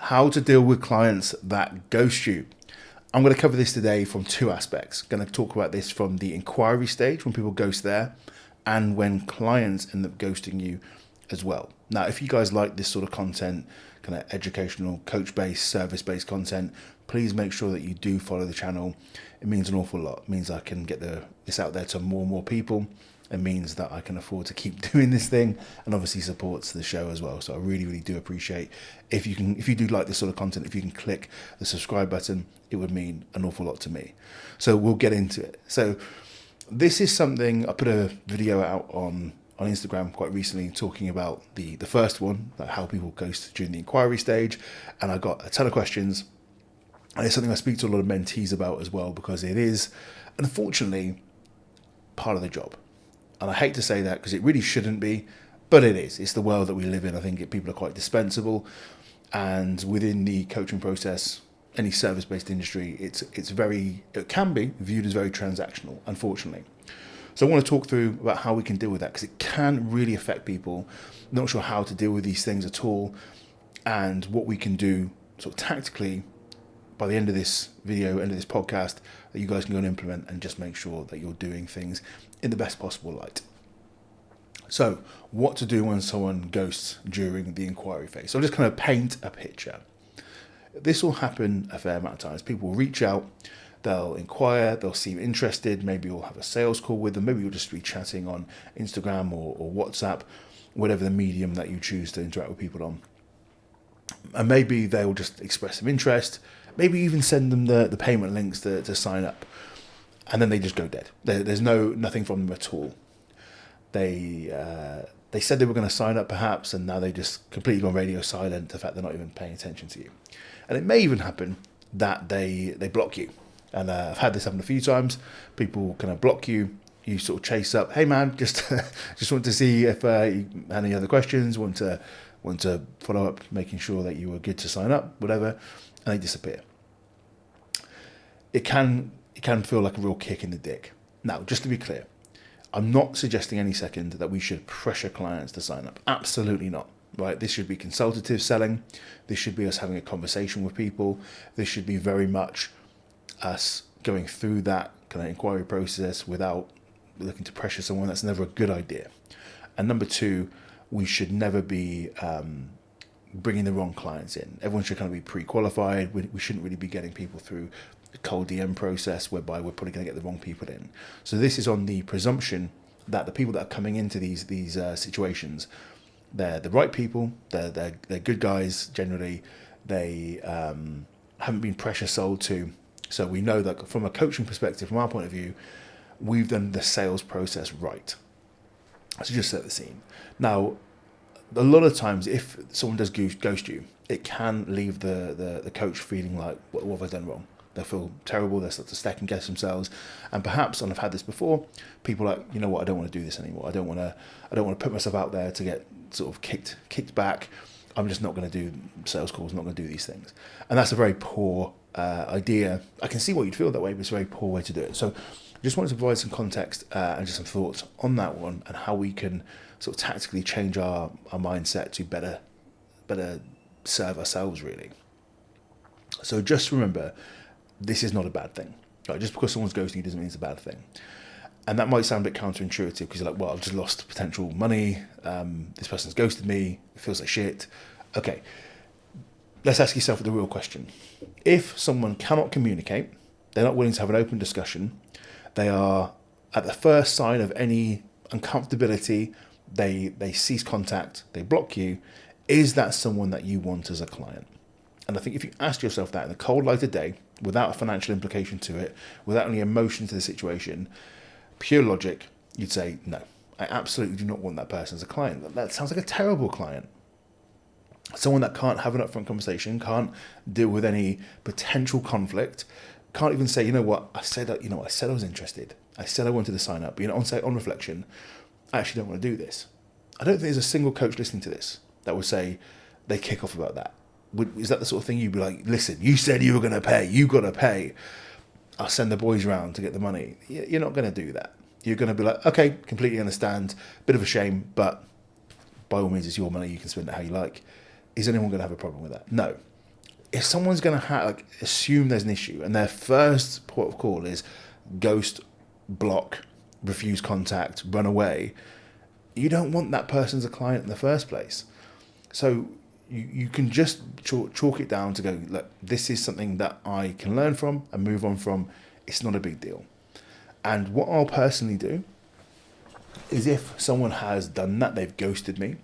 how to deal with clients that ghost you. I'm going to cover this today from two aspects. Going to talk about this from the inquiry stage, when people ghost there, and when clients end up ghosting you as well. Now, if you guys like this sort of content, kind of educational, coach-based, service-based content, please make sure that you do follow the channel. It means an awful lot. It means I can get this out there to more and more people. It means that I can afford to keep doing this thing, and obviously supports the show as well. So I really, really do appreciate if you do like this sort of content, if you can click the subscribe button, it would mean an awful lot to me. So we'll get into it. So this is something I put a video out on Instagram quite recently talking about the first one, like how people ghost during the inquiry stage, and I got a ton of questions, and it's something I speak to a lot of mentees about as well, because it is unfortunately part of the job. And I hate to say that because it really shouldn't be, but it is. It's the world that we live in. I think people are quite dispensable, and within the coaching process, any service-based industry, it can be viewed as very transactional, unfortunately. So I want to talk through about how we can deal with that, because it can really affect people. I'm not sure how to deal with these things at all, and what we can do sort of tactically by the end of this video, end of this podcast, that you guys can go and implement and just make sure that you're doing things in the best possible light. So what to do when someone ghosts during the inquiry phase. So I'll just kind of paint a picture. This will happen a fair amount of times. People will reach out, they'll inquire, they'll seem interested, maybe you'll have a sales call with them, maybe you'll just be chatting on Instagram or WhatsApp, whatever the medium that you choose to interact with people on. And maybe they'll just express some interest, maybe even send them the payment links to sign up, and then they just go dead. There's nothing from them at all. They said they were going to sign up perhaps, and now they just completely gone radio silent. The fact they're not even paying attention to you. And it may even happen that they block you. And I've had this happen a few times. People kind of block you. You sort of chase up, hey man, just want to see if you had any other questions, want to follow up, making sure that you were good to sign up, whatever, and they disappear. It can feel like a real kick in the dick. Now, just to be clear, I'm not suggesting any second that we should pressure clients to sign up. Absolutely not. Right? This should be consultative selling. This should be us having a conversation with people. This should be very much us going through that kind of inquiry process without looking to pressure someone. That's never a good idea. And number two, we should never be bringing the wrong clients in. Everyone should kind of be pre-qualified. We shouldn't really be getting people through a cold DM process whereby we're probably going to get the wrong people in. So this is on the presumption that the people that are coming into these situations, they're the right people, they're good guys generally, they haven't been pressure sold to. So we know that from a coaching perspective, from our point of view, we've done the sales process right. So just set the scene. Now, a lot of times, if someone does ghost you, it can leave the coach feeling like, what have I done wrong? They'll feel terrible, they'll start to second guess themselves. And perhaps, and I've had this before, people are like, you know what, I don't want to do this anymore. I don't want to put myself out there to get sort of kicked back. I'm just not going to do sales calls, not going to do these things. And that's a very poor idea. I can see why you'd feel that way, but it's a very poor way to do it. So I just wanted to provide some context and just some thoughts on that one, and how we can sort of tactically change our mindset to better serve ourselves, really. So just remember, this is not a bad thing. Right? Just because someone's ghosting you doesn't mean it's a bad thing. And that might sound a bit counterintuitive, because you're like, well, I've just lost potential money. This person's ghosted me. It feels like shit. Okay, let's ask yourself the real question. If someone cannot communicate, they're not willing to have an open discussion, they are at the first sign of any uncomfortability, they cease contact, they block you, is that someone that you want as a client? And I think if you ask yourself that in the cold light of day, without a financial implication to it, without any emotion to the situation, pure logic, you'd say, no, I absolutely do not want that person as a client. That sounds like a terrible client. Someone that can't have an upfront conversation, can't deal with any potential conflict, can't even say, you know what, I said I was interested. I said I wanted to sign up. But, on reflection, I actually don't want to do this. I don't think there's a single coach listening to this that would say they kick off about that. Is that the sort of thing you'd be like, listen, you said you were going to pay, you got to pay. I'll send the boys around to get the money. You're not going to do that. You're going to be like, okay, completely understand, bit of a shame, but by all means, it's your money, you can spend it how you like. Is anyone going to have a problem with that? No. if someone's going to assume there's an issue and their first port of call is ghost, block, refuse contact, run away, you don't want that person as a client in the first place. So you can just chalk it down to go, look, this is something that I can learn from and move on from. It's not a big deal. And what I'll personally do is, if someone has done that, they've ghosted me,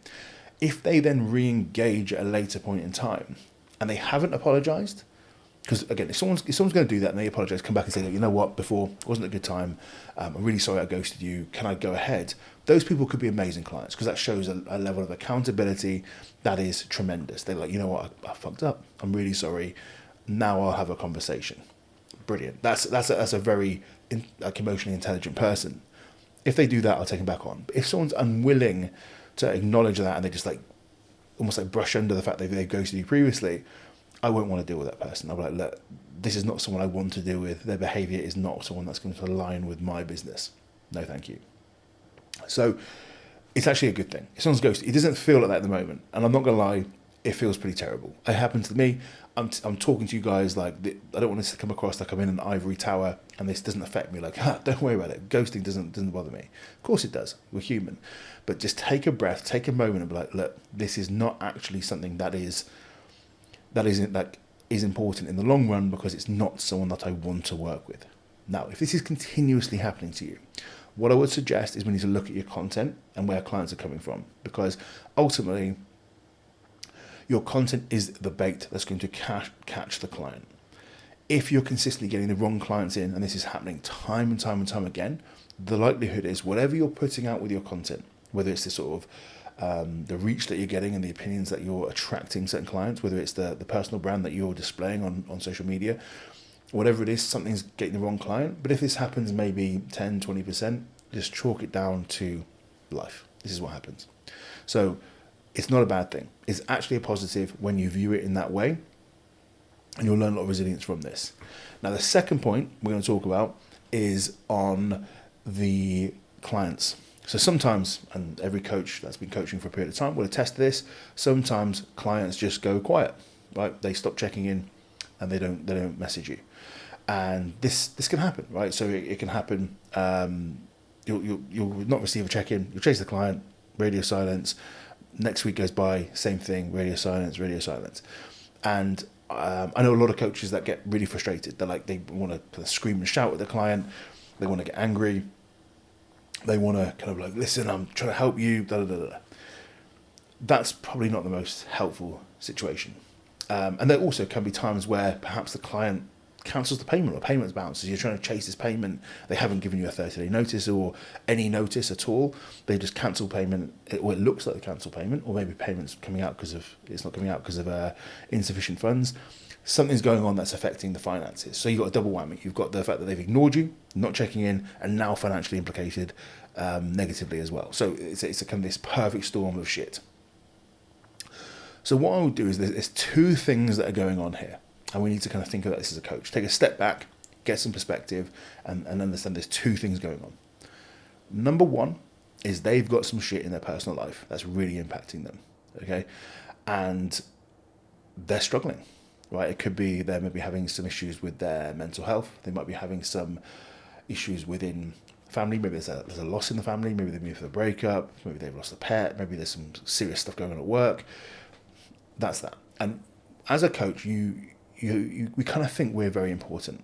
if they then re-engage at a later point in time and they haven't apologized, because again, if someone's going to do that and they apologize, come back and say, you know what, before it wasn't a good time, I'm really sorry I ghosted you, can I go ahead? Those people could be amazing clients, because that shows a level of accountability that is tremendous. They're like, you know what, I fucked up, I'm really sorry, now I'll have a conversation. Brilliant. That's a very emotionally intelligent person. If they do that, I'll take them back on. But if someone's unwilling to acknowledge that and they just almost brush under the fact that they've ghosted you previously, I won't want to deal with that person. I'll be like, look, this is not someone I want to deal with. Their behaviour is not someone that's going to align with my business. No, thank you. So it's actually a good thing. If someone's ghosted, it doesn't feel like that at the moment. And I'm not going to lie, it feels pretty terrible. It happened to me. I'm talking to you guys like, I don't want this to come across like I'm in an ivory tower and this doesn't affect me. Like, don't worry about it. Ghosting doesn't bother me. Of course it does. We're human. But just take a breath, take a moment and be like, look, this is not actually something that is important in the long run, because it's not someone that I want to work with. Now, if this is continuously happening to you, what I would suggest is we need to look at your content and where clients are coming from, because ultimately your content is the bait that's going to catch the client. If you're consistently getting the wrong clients in, and this is happening time and time again, the likelihood is whatever you're putting out with your content, whether it's the sort of the reach that you're getting and the opinions that you're attracting certain clients, whether it's the personal brand that you're displaying on social media, whatever it is, something's getting the wrong client. But if this happens maybe 10, 20%, just chalk it down to life. This is what happens. So it's not a bad thing. It's actually a positive when you view it in that way, and you'll learn a lot of resilience from this. Now, the second point we're going to talk about is on the clients. So sometimes, and every coach that's been coaching for a period of time will attest to this, sometimes clients just go quiet, right? They stop checking in and they don't message you. And this can happen, right? So it can happen. You'll not receive a check-in. You'll chase the client, radio silence. Next week goes by, same thing, radio silence. And I know a lot of coaches that get really frustrated. They want to scream and shout at the client. They want to get angry. They want to kind of like, listen, I'm trying to help you. That's probably not the most helpful situation. And there also can be times where perhaps the client cancels the payment or payment's bounces. You're trying to chase this payment. They haven't given you a 30-day notice or any notice at all. They just cancel payment, or it looks like they cancel payment, or maybe payment's coming out it's not coming out because of insufficient funds. Something's going on that's affecting the finances. So you've got a double whammy. You've got the fact that they've ignored you, not checking in, and now financially implicated negatively as well. So it's a kind of this perfect storm of shit. So what I would do is there's two things that are going on here. And we need to kind of think about this as a coach. Take a step back, get some perspective, and understand there's two things going on. Number one is they've got some shit in their personal life that's really impacting them, okay? And they're struggling, right? It could be they might be having some issues with their mental health. They might be having some issues within family. Maybe there's a loss in the family. Maybe they've moved for a breakup. Maybe they've lost a pet. Maybe there's some serious stuff going on at work. That's that. And as a coach, we kind of think we're very important.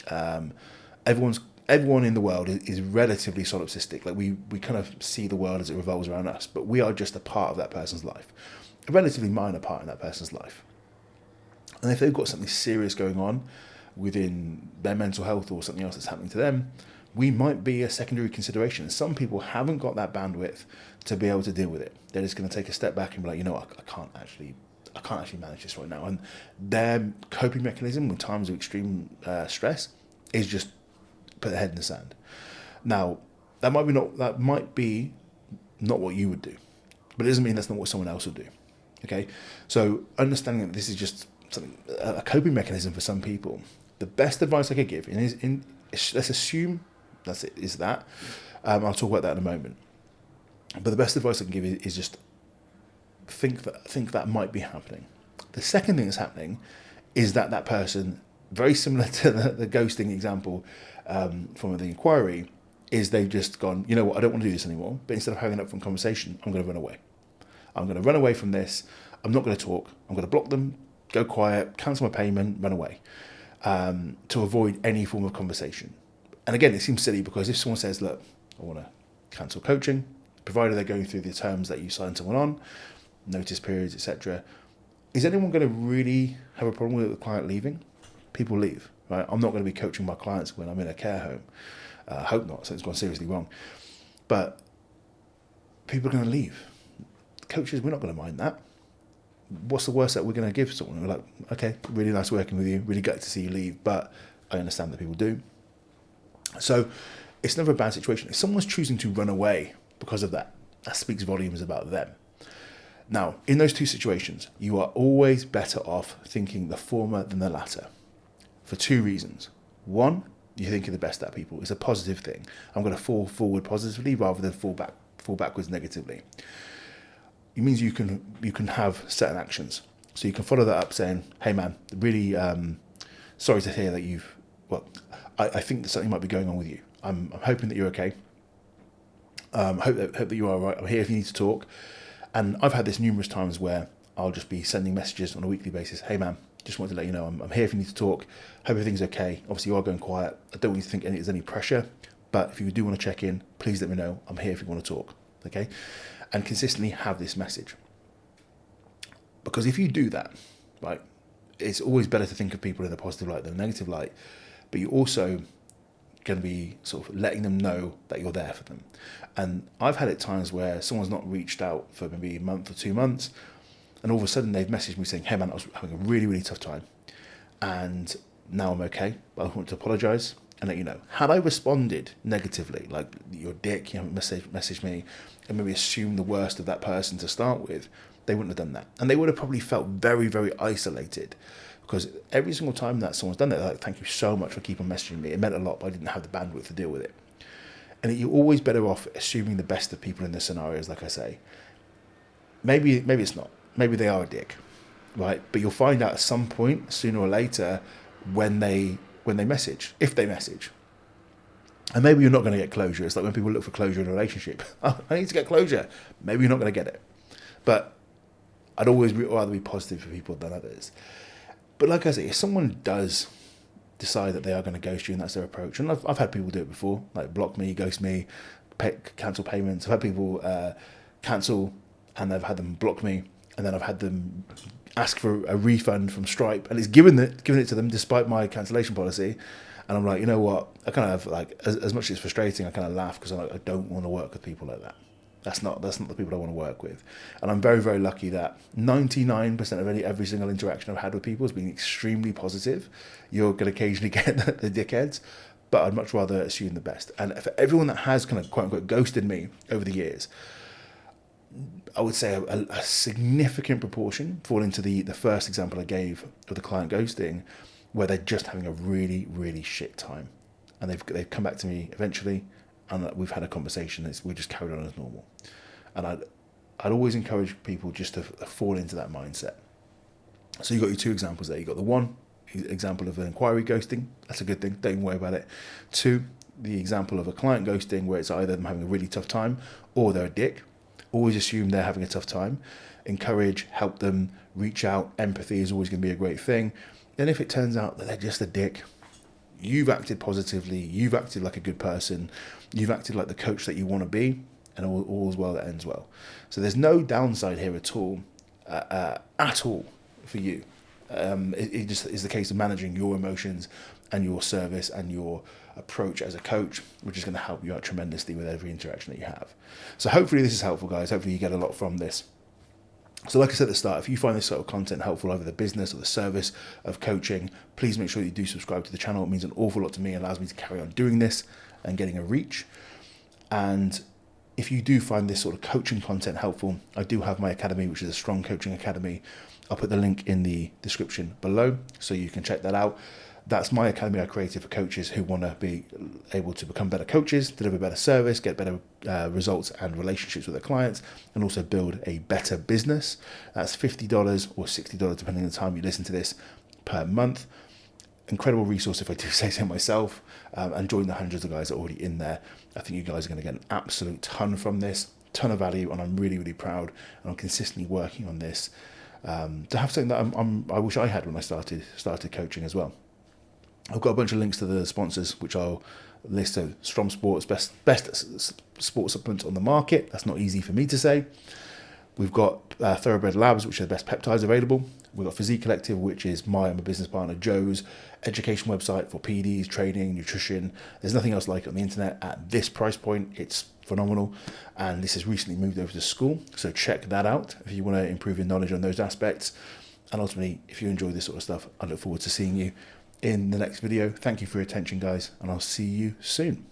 Everyone in the world is relatively solipsistic. Like we kind of see the world as it revolves around us, but we are just a part of that person's life, a relatively minor part in that person's life. And if they've got something serious going on within their mental health or something else that's happening to them, we might be a secondary consideration. Some people haven't got that bandwidth to be able to deal with it. They're just going to take a step back and be like, you know what, I can't actually manage this right now. And their coping mechanism in times of extreme stress is just put their head in the sand. Now, that might be not what you would do, but it doesn't mean that's not what someone else would do. Okay, so understanding that this is just a coping mechanism for some people. The best advice I could give let's assume that's it. Is that I'll talk about that in a moment. But the best advice I can give is just think that might be happening. The second thing that's happening is that person, very similar to the ghosting example from the inquiry, is they've just gone, you know what, I don't want to do this anymore, but instead of hanging up from conversation, I'm going to run away. I'm going to run away from this. I'm not going to talk. I'm going to block them, go quiet, cancel my payment, run away, to avoid any form of conversation. And again, it seems silly because if someone says, look, I want to cancel coaching, provided they're going through the terms that you signed someone on, notice periods, etc., is anyone going to really have a problem with the client leaving? People leave, right? I'm not going to be coaching my clients when I'm in a care home. I hope not, so it's gone seriously wrong. But people are going to leave. Coaches, we're not going to mind that. What's the worst that we're going to give someone? We're like, okay, really nice working with you, really glad to see you leave, but I understand that people do. So it's never a bad situation. If someone's choosing to run away because of that, that speaks volumes about them. Now, in those two situations, you are always better off thinking the former than the latter for two reasons. One, you're thinking the best at people. It's a positive thing. I'm going to fall forward positively rather than fall backwards negatively. It means you can have certain actions. So you can follow that up saying, hey man, really sorry to hear that I think that something might be going on with you. I'm hoping that you're okay. Hope that you are all right. I'm here if you need to talk. And I've had this numerous times where I'll just be sending messages on a weekly basis. Hey man, just wanted to let you know I'm here if you need to talk. Hope everything's okay. Obviously you are going quiet. I don't want you to think there's any pressure, but if you do want to check in, please let me know. I'm here if you want to talk. Okay? And consistently have this message. Because if you do that, right, it's always better to think of people in a positive light than a negative light, but you're also going to be sort of letting them know that you're there for them. And I've had it times where someone's not reached out for maybe a month or 2 months, and all of a sudden they've messaged me saying, hey man, I was having a really, really tough time, and now I'm okay, but I want to apologise and let you know. Had I responded negatively, like you're a dick, you haven't messaged me, and maybe assumed the worst of that person to start with, they wouldn't have done that. And they would have probably felt very, very isolated, because every single time that someone's done it, they're like, thank you so much for keeping messaging me. It meant a lot, but I didn't have the bandwidth to deal with it. And you're always better off assuming the best of people in this scenarios, like I say. Maybe it's not. Maybe they are a dick, right? But you'll find out at some point, sooner or later, when they message, if they message. And maybe you're not going to get closure. It's like when people look for closure in a relationship. Oh, I need to get closure. Maybe you're not going to get it. But I'd always rather be positive for people than others. But like I say, if someone does decide that they are going to ghost you and that's their approach, and I've had people do it before, like block me, ghost me, cancel payments. I've had people cancel and I've had them block me, and then I've had them ask for a refund from Stripe, and it's given it to them despite my cancellation policy. And I'm like, you know what? I kind of like, as much as it's frustrating, I kind of laugh because I'm like, I don't want to work with people like that. That's not the people I want to work with. And I'm very, very lucky that 99% of every single interaction I've had with people has been extremely positive. You're going to occasionally get the dickheads, but I'd much rather assume the best. And for everyone that has kind of quote unquote ghosted me over the years, I would say a significant proportion fall into the first example I gave of the client ghosting, where they're just having a really, really shit time. And they've come back to me eventually, and we've had a conversation. We just carried on as normal. And I'd always encourage people just to fall into that mindset. So you've got your two examples there. You've got the one example of an inquiry ghosting. That's a good thing. Don't even worry about it. Two, the example of a client ghosting, where it's either them having a really tough time or they're a dick. Always assume they're having a tough time. Encourage, help them, reach out. Empathy is always going to be a great thing. And if it turns out that they're just a dick, you've acted positively, you've acted like a good person, you've acted like the coach that you want to be, and all's well that ends well. So there's no downside here at all for you. It just is the case of managing your emotions and your service and your approach as a coach, which is going to help you out tremendously with every interaction that you have. So hopefully this is helpful, guys. Hopefully you get a lot from this. So like I said at the start, if you find this sort of content helpful, either the business or the service of coaching, please make sure you do subscribe to the channel. It means an awful lot to me. It allows me to carry on doing this and getting a reach. And if you do find this sort of coaching content helpful, I do have my academy, which is a Strom Coaching Academy. I'll put the link in the description below so you can check that out. That's my academy I created for coaches who want to be able to become better coaches, deliver better service, get better results and relationships with their clients, and also build a better business. That's $50 or $60, depending on the time you listen to this, per month. Incredible resource, if I do say so myself, and join the hundreds of guys that are already in there. I think you guys are going to get an absolute ton from this, ton of value, and I'm really, really proud, and I'm consistently working on this to have something that I wish I had when I started coaching as well. I've got a bunch of links to the sponsors, which I'll list. So Strom Sports, best sports supplement on the market. That's not easy for me to say. We've got Thoroughbred Labs, which are the best peptides available. We've got Physique Collective, which is my business partner Joe's education website for PDs, training, nutrition. There's nothing else like it on the internet at this price point. It's phenomenal. And this has recently moved over to school. So check that out if you want to improve your knowledge on those aspects. And ultimately, if you enjoy this sort of stuff, I look forward to seeing you in the next video. Thank you for your attention, guys, and I'll see you soon.